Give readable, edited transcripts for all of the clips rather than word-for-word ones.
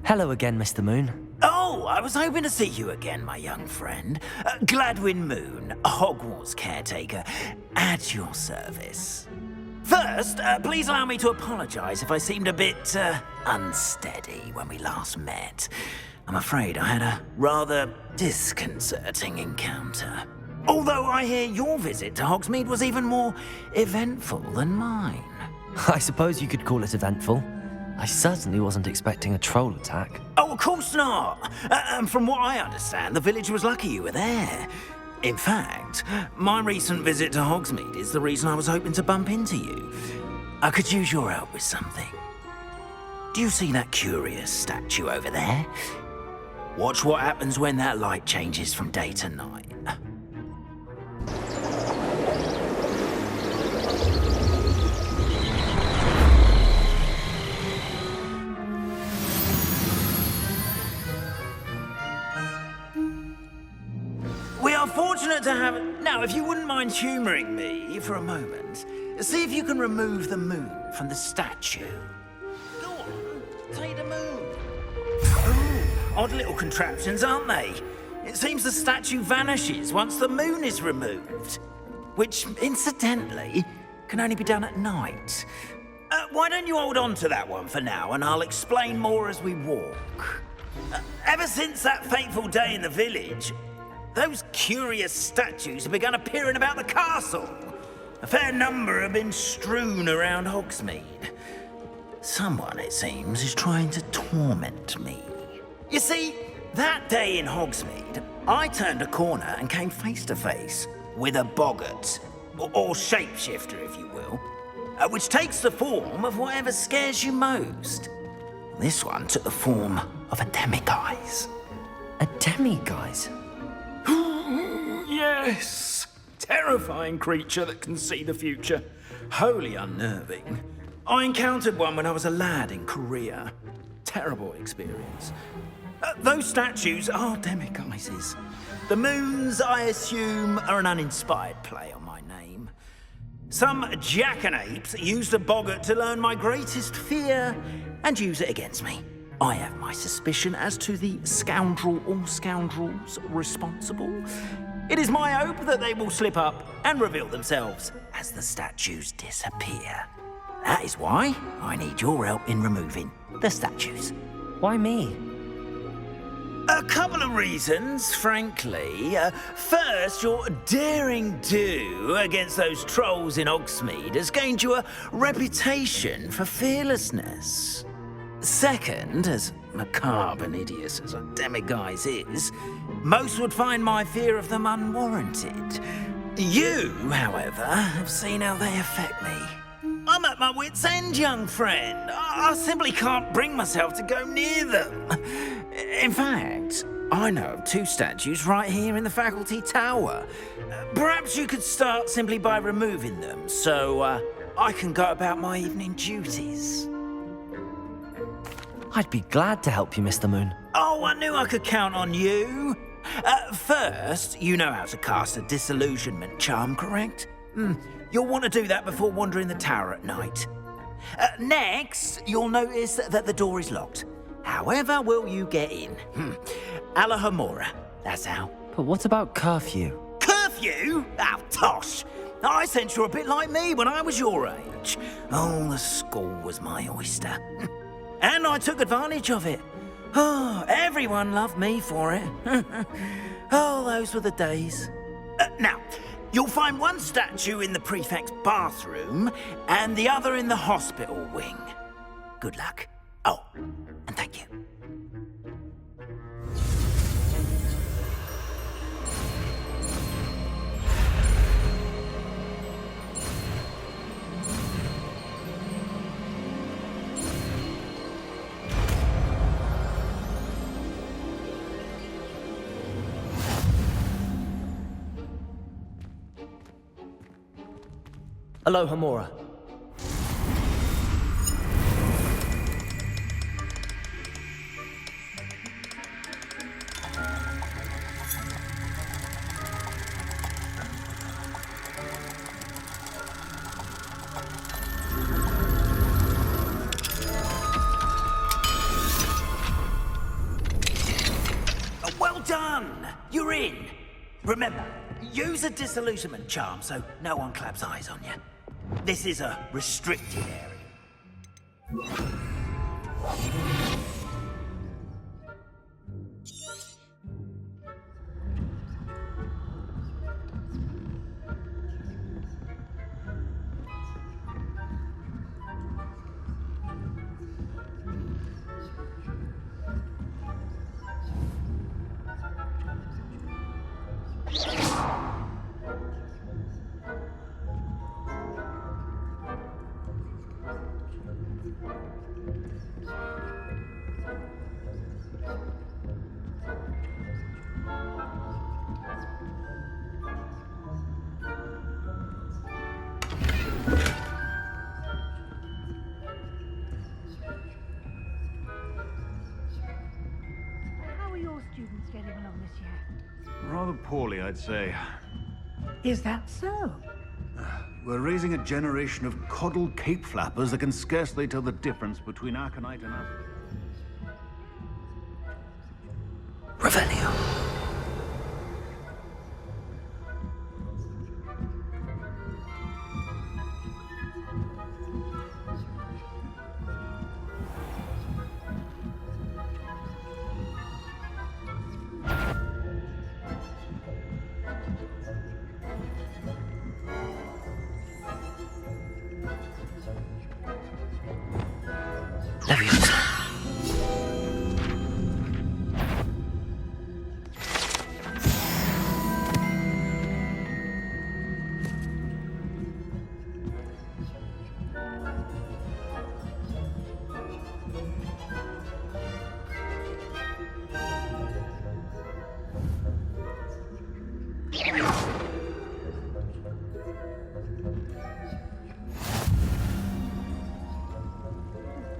Hello again, Mr. Moon. Oh, I was hoping to see you again, my young friend. Gladwin Moon, Hogwarts Caretaker, at your service. First, please allow me to apologize if I seemed a bit unsteady when we last met. I'm afraid I had a rather disconcerting encounter. Although I hear your visit to Hogsmeade was even more eventful than mine. I suppose you could call it eventful. I certainly wasn't expecting a troll attack. Oh, of course not. And from what I understand, the village was lucky you were there. In fact, my recent visit to Hogsmeade is the reason I was hoping to bump into you. I could use your help with something. Do you see that curious statue over there? Watch what happens when that light changes from day to night. We are fortunate to have... Now, if you wouldn't mind humouring me for a moment, see if you can remove the moon from the statue. Go on, take the moon. Ooh, odd little contraptions, aren't they? It seems the statue vanishes once the moon is removed. Which, incidentally, can only be done at night. Why don't you hold on to that one for now, and I'll explain more as we walk. Ever since that fateful day in the village, those curious statues have begun appearing about the castle. A fair number have been strewn around Hogsmeade. Someone, it seems, is trying to torment me. You see, that day in Hogsmeade, I turned a corner and came face to face with a boggart, or shapeshifter, if you will, which takes the form of whatever scares you most. This one took the form of a demiguise. A demiguise? Yes! Terrifying creature that can see the future. Wholly unnerving. I encountered one when I was a lad in Korea. Terrible experience. Those statues are demiguises. The moons, I assume, are an uninspired play on my name. Some jackanapes used a boggart to learn my greatest fear and use it against me. I have my suspicion as to the scoundrel or scoundrels responsible. It is my hope that they will slip up and reveal themselves as the statues disappear. That is why I need your help in removing the statues. Why me? A couple of reasons, frankly. First, your daring do against those trolls in Hogsmeade has gained you a reputation for fearlessness. Second, as macabre and hideous as a demiguise is, most would find my fear of them unwarranted. You, however, have seen how they affect me. I'm at my wit's end, young friend. I simply can't bring myself to go near them. In fact, I know of two statues right here in the faculty tower. Perhaps you could start simply by removing them, so I can go about my evening duties. I'd be glad to help you, Mr. Moon. Oh, I knew I could count on you. First, you know how to cast a disillusionment charm, correct? You'll want to do that before wandering the tower at night. Next, you'll notice that the door is locked. However will you get in? Alohomora, that's how. But what about curfew? Curfew? Oh, tosh. I sense you're a bit like me when I was your age. Oh, the school was my oyster. And I took advantage of it. Oh, everyone loved me for it. Oh, those were the days. Now, you'll find one statue in the prefect's bathroom and the other in the hospital wing. Good luck. Oh, and thank you. Alohomora. You're in! Remember, use a disillusionment charm so no one claps eyes on you. This is a restricted area. How are your students getting along this year? Rather poorly, I'd say. Is that so? We're raising a generation of coddled cape flappers that can scarcely tell the difference between Aconite and us. Revelio. Leviosa.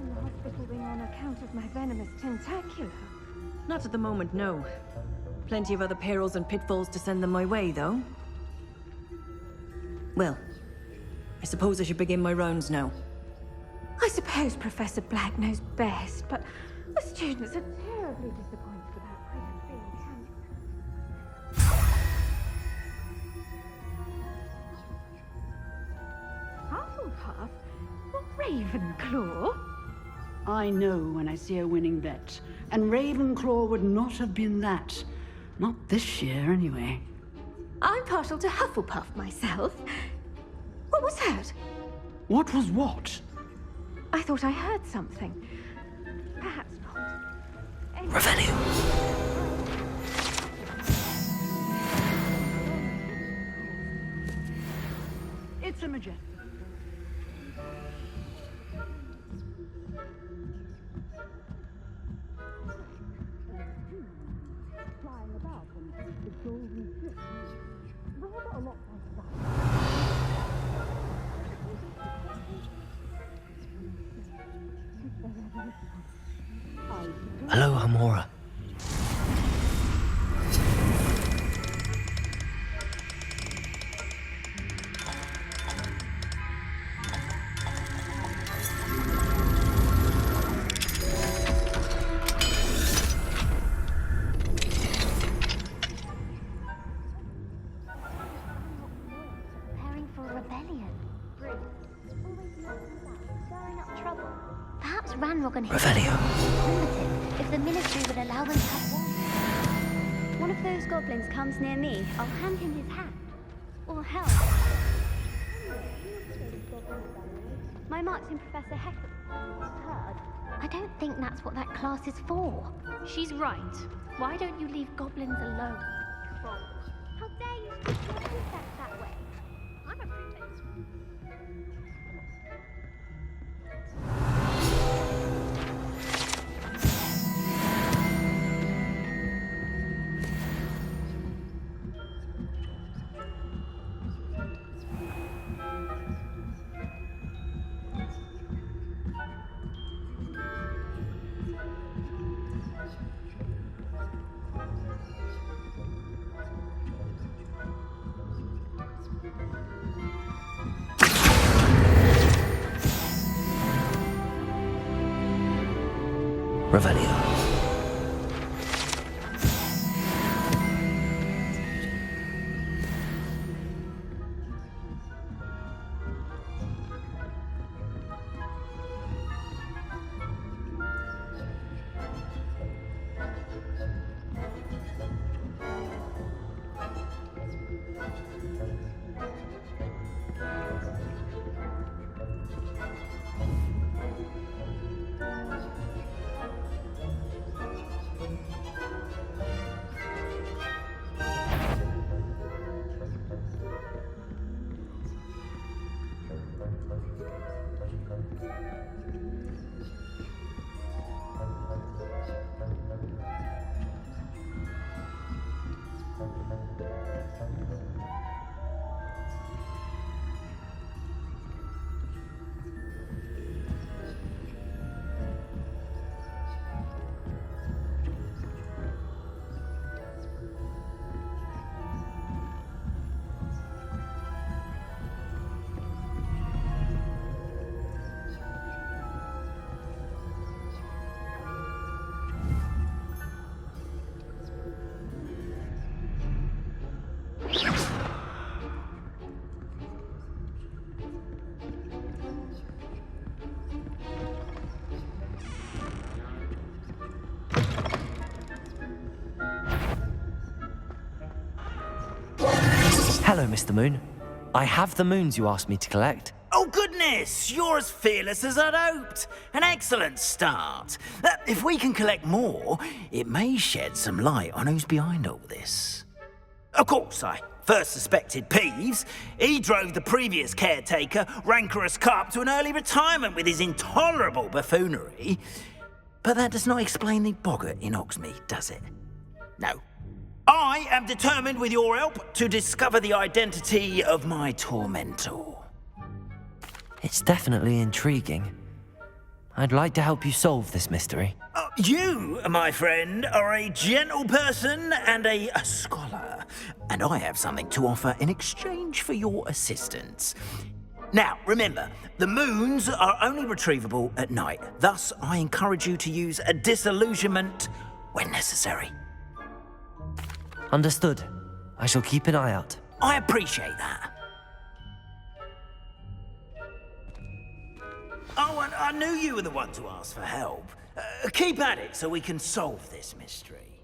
In the hospital wing on account of my venomous tentacula. Not at the moment, no. Plenty of other perils and pitfalls to send them my way, though. Well, I suppose I should begin my rounds now. I suppose Professor Black knows best, but the students are terribly disappointed about Prison being cancelled. Hufflepuff? What, Ravenclaw? I know when I see a winning bet, and Ravenclaw would not have been that. Not this year, anyway. I'm partial to Hufflepuff myself. What was that? What was what? I thought I heard something. Perhaps not. Anyway, Revelio. It's a majestic. Flying about on the golden ship. Rather a lot like that. Alohomora. Preparing for a rebellion. Always stirring up trouble. Perhaps Ranrock and his Revelio. primitive, if the ministry would allow them to have one. One of those goblins comes near me, I'll hand him his hat. Or help. My mark's in Professor Hecker. Heard. I don't think that's what that class is for. She's right. Why don't you leave goblins alone? How dare you speak to a princess that way? I'm a princess. Revelio. Hello, Mr. Moon. I have the moons you asked me to collect. Oh, goodness! You're as fearless as I'd hoped. An excellent start. If we can collect more, it may shed some light on who's behind all this. Of course, I first suspected Peeves. He drove the previous caretaker, rancorous Carp, to an early retirement with his intolerable buffoonery. But that does not explain the boggart in Hogsmeade, does it? No. I am determined, with your help, to discover the identity of my tormentor. It's definitely intriguing. I'd like to help you solve this mystery. You, my friend, are a gentle person and a scholar, and I have something to offer in exchange for your assistance. Now, remember, the moons are only retrievable at night. Thus, I encourage you to use a disillusionment when necessary. Understood. I shall keep an eye out. I appreciate that. Oh, and I knew you were the one to ask for help. Keep at it so we can solve this mystery.